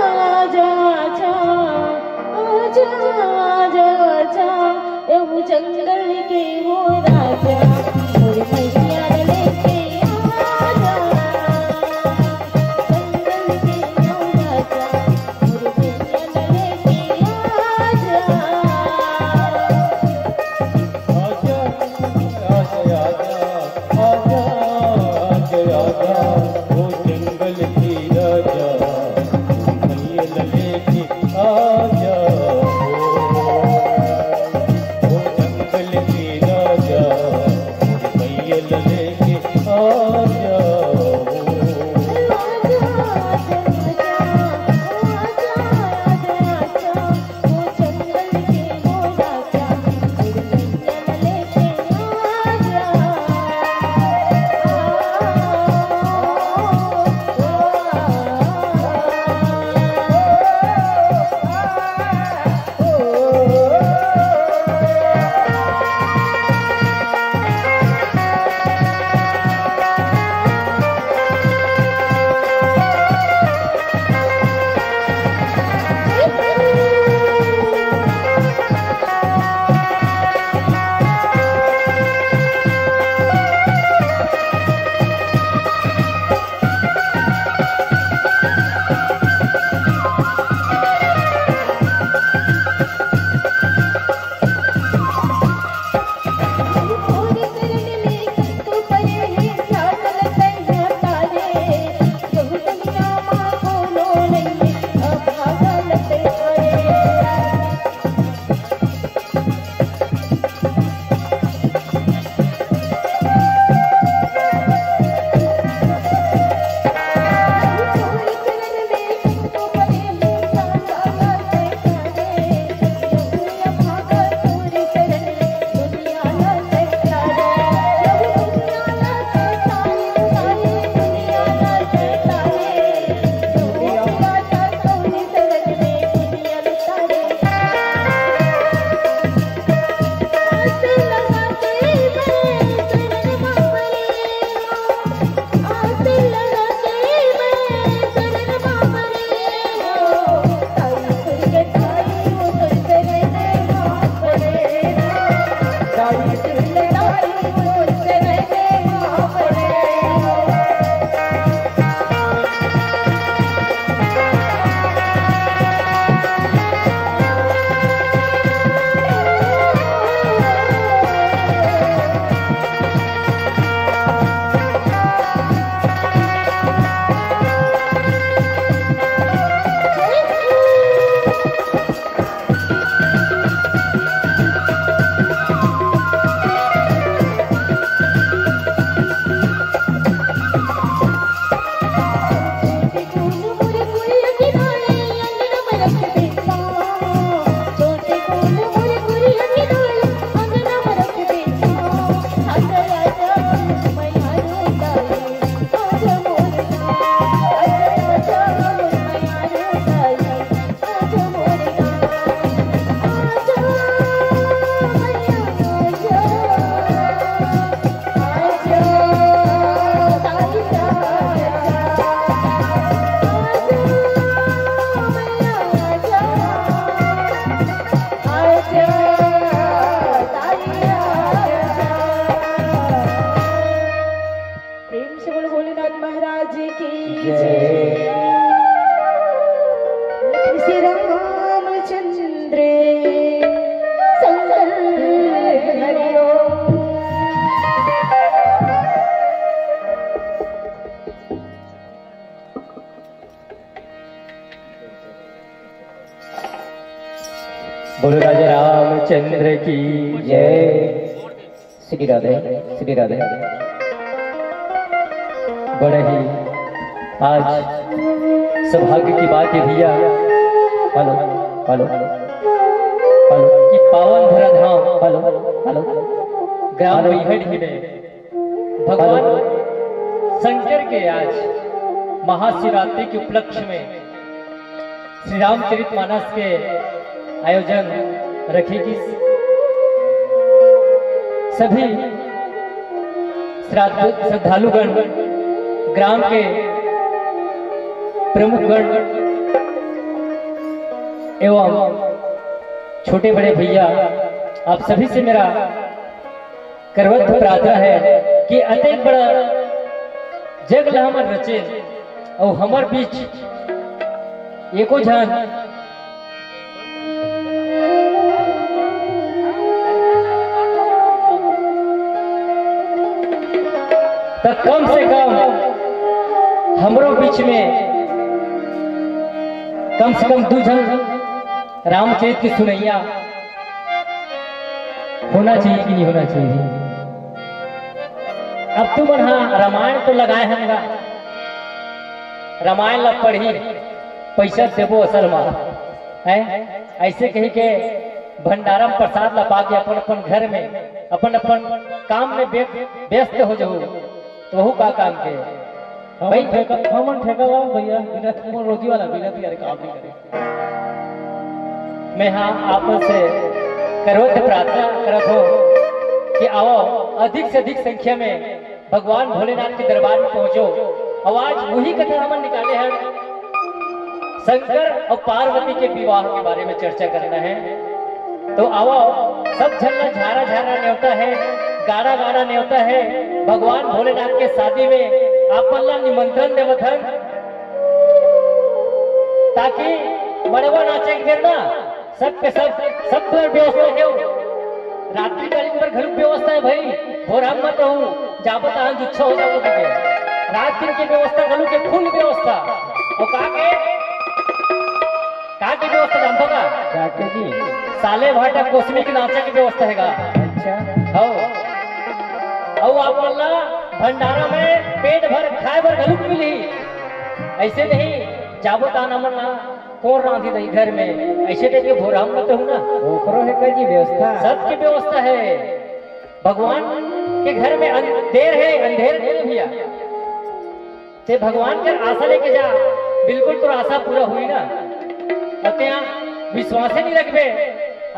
आजा आजा आजा आजा आजा एवं जंगल के हो राजा मोरे मैया लेके आजा जंगल के हो राजा मोरे मैया लेके आजा आजा आजा आजा आजा आजा वो जंगल की राजा मैया लेके आजा वो जंगल की राजा मैया लेके आजा बोलो राजा रामचंद्र की जय। श्री राधे श्री राधे। बड़े ही आज सौभाग्य की बात है भैया, हेलो हेलो हेलो कि पावन धरा धाम, हेलो हेलो ग्राम बैहट में भगवान शंकर के आज महाशिवरात्रि के उपलक्ष्य में श्री रामचरितमानस के आयोजन रखेगी। सभी श्रद्धालुगण, ग्राम के प्रमुखगण एवं छोटे बड़े भैया आप सभी से मेरा करवत प्रार्थना है कि अनेक बड़ा जग ला हमर रचे और हमर बीच एको जन तो कम से कम हमरो बीच में कम से कम 2 जन रामचरित की सुनैया होना चाहिए कि नहीं होना चाहिए। अब तुम हाँ रामायण तो लगाए हैं, रामायण ला पढ़ी पैसा देवो असल मार है, ऐसे कही के भंडारम प्रसाद ला पाके अपन अपन घर में अपन अपन काम में व्यस्त हो जाओ तो वह का काम के भाई हमन ठेका वाला भैया बिना तुम रोजी वाला बिना यार काम नहीं करे। मैं हाँ आप से करवत प्रार्थना करत हो कि आओ अधिक से अधिक संख्या में भगवान भोलेनाथ के दरबार में पहुंचो। आवाज वही कथा हम निकाले हैं, शंकर और पार्वती के विवाह के बारे में चर्चा करना है। तो आओ सब झल्ला झारा झारा न्योता है, गाड़ा गाड़ा न्योता है भगवान भोलेनाथ के शादी में आपल्ला निमंत्रण देवत है ताकि बड़वा नाचे के ना सब के सब व्यवस्था है। रात्रि कालीन पर घर व्यवस्था है भाई, भोराम मत रहूं जाबत आज इच्छा हो जाओ के रात दिन की व्यवस्था करूं के फुल व्यवस्था और का के व्यवस्था जानतो का जाके जी साले भाटा कोस्मिक नाचा की व्यवस्था हैगा। अच्छा हो और आप अल्लाह भंडारा में पेट भर खाए भर घलुक मिली, ऐसे नहीं जाबो ताना मना कौन रांधी दही घर में ऐसे देखिए भोराम मत हूं ना ओकरो है का जी व्यवस्था सबकी व्यवस्था है। भगवान के घर में अंधेर है, अंधेर नहीं भैया ते भगवान के आशा लेके जा, बिल्कुल तो आशा पूरा हुई ना और यहाँ विश्वास नहीं रखबे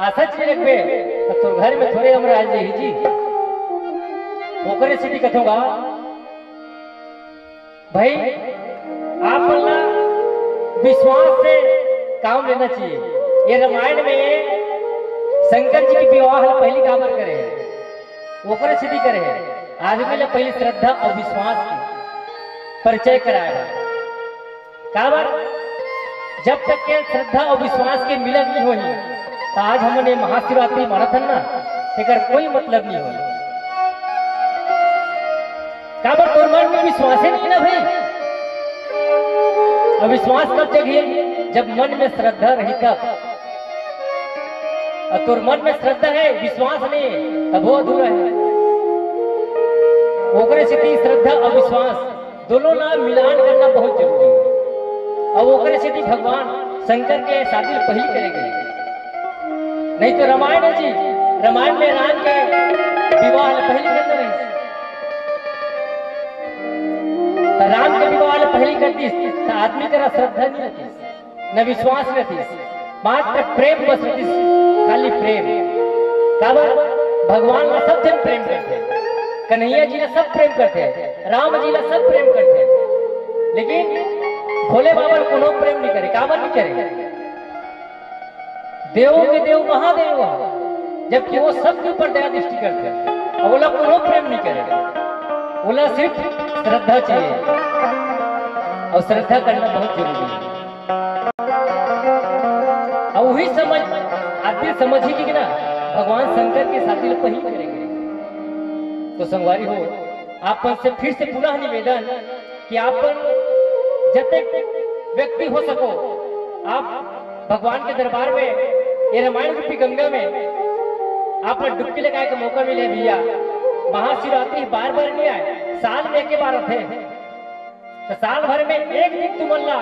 आशा नहीं रखबे तो तुर घर में थोड़े हमरा आज जी ओकरे से भी कथूंगा भाई आप अल्लाह विश्वास से काम लेना चाहिए। ये रामायण में शंकर जी की विवाह पहली काबर करे है ओकरे से भी करे है, आदमी ने पहले श्रद्धा और विश्वास की परिचय कराया है। काबर जब तक के श्रद्धा और विश्वास के मिलन नहीं होगी तो आज हमने महाशिवरात्रि मानथन ना तेकर कोई मतलब नहीं होगी। काबर तोर मन में विश्वास ही नहीं ना भाई, अविश्वास कब जगी जब मन में श्रद्धा रही तब, और तोर मन में श्रद्धा है विश्वास नहीं तब वो अधूरा है। ओकरे से श्रद्धा और विश्वास दोनों ना मिलान करना बहुत जरूरी है। और ओकरे से भगवान शंकर के शादी पहली करेंगे, नहीं तो रामायण है जी, रामायण में राम के विवाह पहली करना नहीं, राम के विवाह पहली करती तो आदमी का श्रद्धा नहीं रहती न विश्वास रहती, मात्र प्रेम बस रहती, खाली प्रेम। काबर भगवान का सब जन प्रेम करते हैं, कन्हैया जी ने सब प्रेम करते हैं, राम जी ने सब प्रेम करते हैं, लेकिन भोले बाबा कोनो प्रेम नहीं करे। काबर नहीं करे? देवों के देव महादेव जबकि वो सबके ऊपर दया दृष्टि करते हैं और बोला कोनो प्रेम नहीं करे, बोला सिर्फ श्रद्धा चाहिए और श्रद्धा करना बहुत जरूरी है। और वही समझ आदमी समझेगी कि ना भगवान शंकर के साथी लोग वही करेंगे। तो संगवारी हो आप से फिर से पुनः निवेदन कि आप जब तक व्यक्ति हो सको आप भगवान के दरबार में ये रामायण रूपी गंगा में आप डुबकी लगाए का मौका मिले भैया। महाशिवरात्रि बार बार नहीं आए, साल में एक बार आते हैं, तो साल भर में एक दिन तुम अल्लाह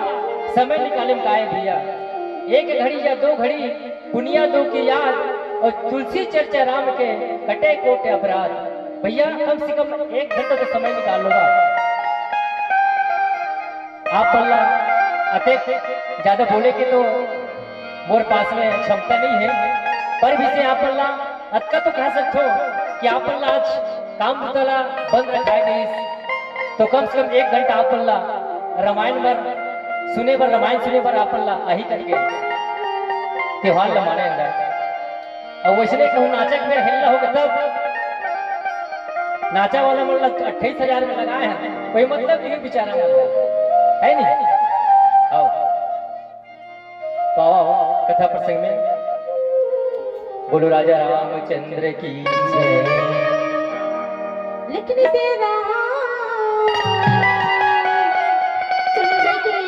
समय निकाले में आए भैया। एक घड़ी या 2 घड़ी पुनिया दो की याद और तुलसी चर्चा राम के कटे कोटे अपराध। भैया कम से कम 1 घंटा तो समय निकाल लो आप अल्लाह। अत्यधिक ज्यादा बोले के तो मोर पास में क्षमता नहीं है, पर भी से आप अल्लाह अतका तो कह सकते हो कि आप अल्लाह आज काम बुतला बंद रखाए नहीं, तो कम से कम 1 घंटा आप अल्लाह रामायण पर सुने पर, रामायण सुने पर आप अल्लाह आही करके त्योहार का माने अंदर और वैसे कहूँ नाचक में हिलना होगा तब नाचा वाला मतलब 28,000 में लगाए हैं कोई मतलब नहीं बेचारा है नहीं। आओ पावा कथा प्रसंग में बोलो राजा रामचंद्र की जय। लेकिन तेरा चंद्र की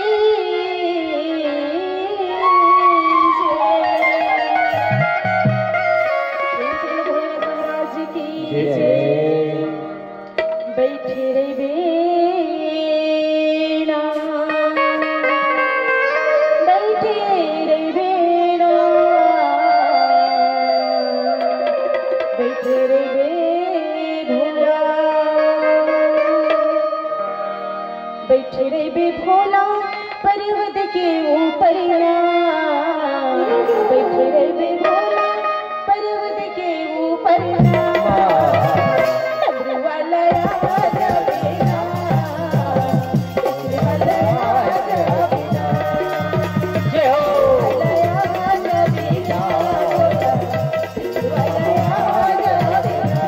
महाराज की बैठे रे बेना बैठे रे बेना बैठे रे भोला बैठे रे बे भोला पर्वत के ऊपर बैठे रे बे भोला पर्वत के ऊपर डमरू वाला राजा बेना डमरू वाला राजा बेना जय हो राजा बेना डमरू वाला राजा बेना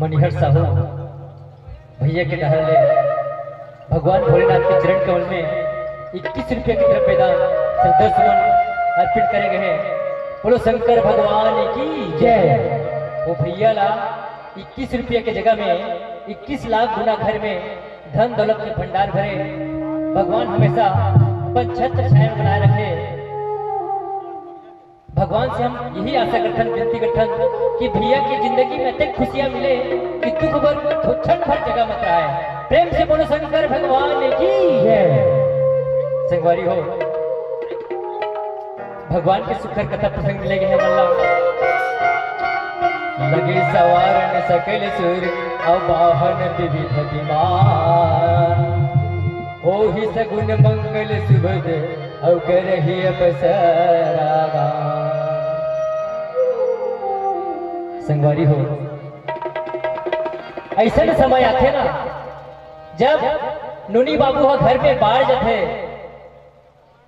मणिहर साहू भैया के टहल ले भगवान भोलेनाथ के चरण कमल में 21 रुपये की तरफ दान श्रद्धा सुमन अर्पित करे गए हैं। बोलो शंकर भगवान की जय। वो भैया ला 21 रुपये की जगह में 21 लाख गुना घर में धन दौलत के भंडार भरे। भगवान हमेशा अपन छत्र छाया बनाए रखे। भगवान से हम यही आशा करथन विनती करथन कि भैया की जिंदगी में इतनी खुशियां मिले कि दुख भर क्षण भर जगह मत आए। प्रेम से बोलो शंकर भगवान की जय। संगवारी हो भगवान के सुखर कथा प्रसंग मिलेंगे हैं मल्ला। लगे सवारन सकल सुर अवाहन विविध विमान हो ही सगुन मंगल सुभद औ करहि अपसरागा। संगवारी हो ऐसा समय आते ना जब नूनी बाबू हो घर में बाढ़ जाते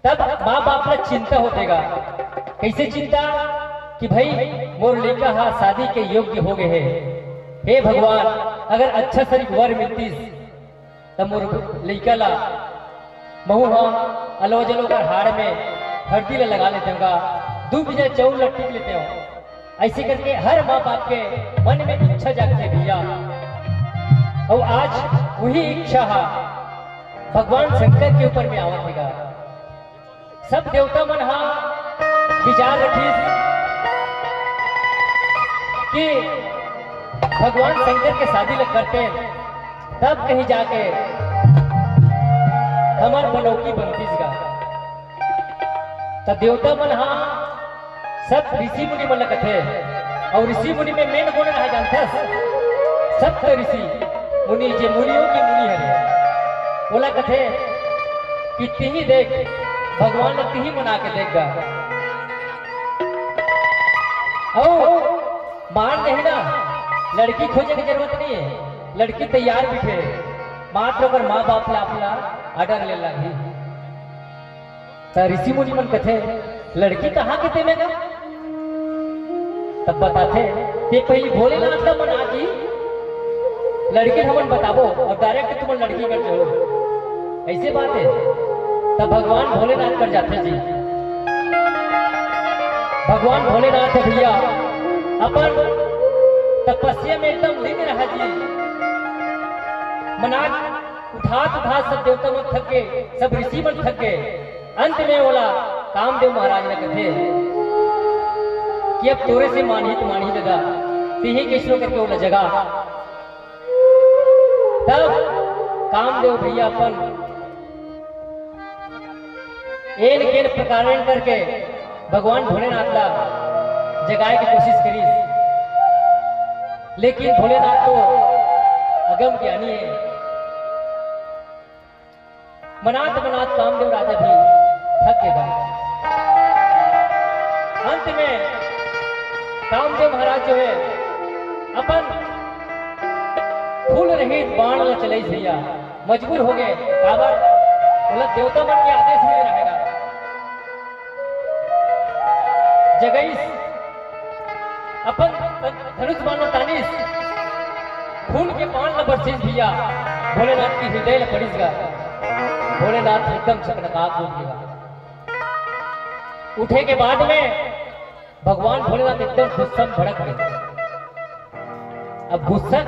तब माँ बाप का चिंता होतेगा। कैसे चिंता कि भाई मोर लड़का हा शादी के योग्य हो गए हैं। हे भगवान अगर अच्छा शरीर वर मिलती तब मोर लड़का ला महू हम अलो जलो कर हाड़ में हल्दी लगा लेते होगा 2 बीजा चौल टिक लेते हो। ऐसे करके हर माँ बाप के मन में इच्छा जागते भैया। और आज वही इच्छा भगवान शंकर के ऊपर में आवत है। सब देवता मन हा विचार रखीस कि भगवान शंकर के शादी लग करते तब कहीं जाके हमार मनौकी बनतीस का। तब देवता मन हा सब ऋषि मुनि मन कथे। और ऋषि मुनि में मेन कौन रहा जानता सप्त ऋषि मुनि जे मुनियों की मुनि है बोला कथे कि तिही देख भगवान ने तिही मना के देगा। ओ मार नहीं ना लड़की खोजने की जरूरत नहीं है। लड़की तैयार बिठे मात्र अगर माँ बाप ला अपना आर्डर ले लागी। ऋषि मुनि मन कथे लड़की कहाँ के देगा। तब बताते कि पहले भोलेनाथ का मना की लड़की हमन बताबो और डायरेक्ट तुम लड़की कर चलो ऐसे बात है। तब भगवान भोलेनाथ कर जाते जी। भगवान भोलेनाथ भैया अपन तपस्या में एकदम लीन रहा जी। मना उठा सब देवता मन थक गए सब ऋषि मन थक गए। अंत में बोला कामदेव महाराज ने कथे कि अब तोरे से मानी लगा तिही कृष्ण करके बोला जगह। तब कामदेव भैया अपन एन केन प्रकार करके भगवान भोलेनाथ ला जगाए की कोशिश करी। लेकिन भोलेनाथ तो अगम ज्ञानी है। मनात कामदेव राजा भी थक गए। अंत में कामदेव महाराज जो है अपन फूल रहित बाण ला चले भैया मजबूर हो गए। बोला देवता मन के आदेश में रहेगा। जगईस अपन धनुष बाण तानीस खून के बाण ला बरसीस भैया भोलेनाथ की हृदय ला पड़ीस गा। भोलेनाथ एकदम छकनकाक हो गया। उठे के बाद में भगवान भोलेनाथ एकदम गुस्सा भड़क गए। अब गुस्सा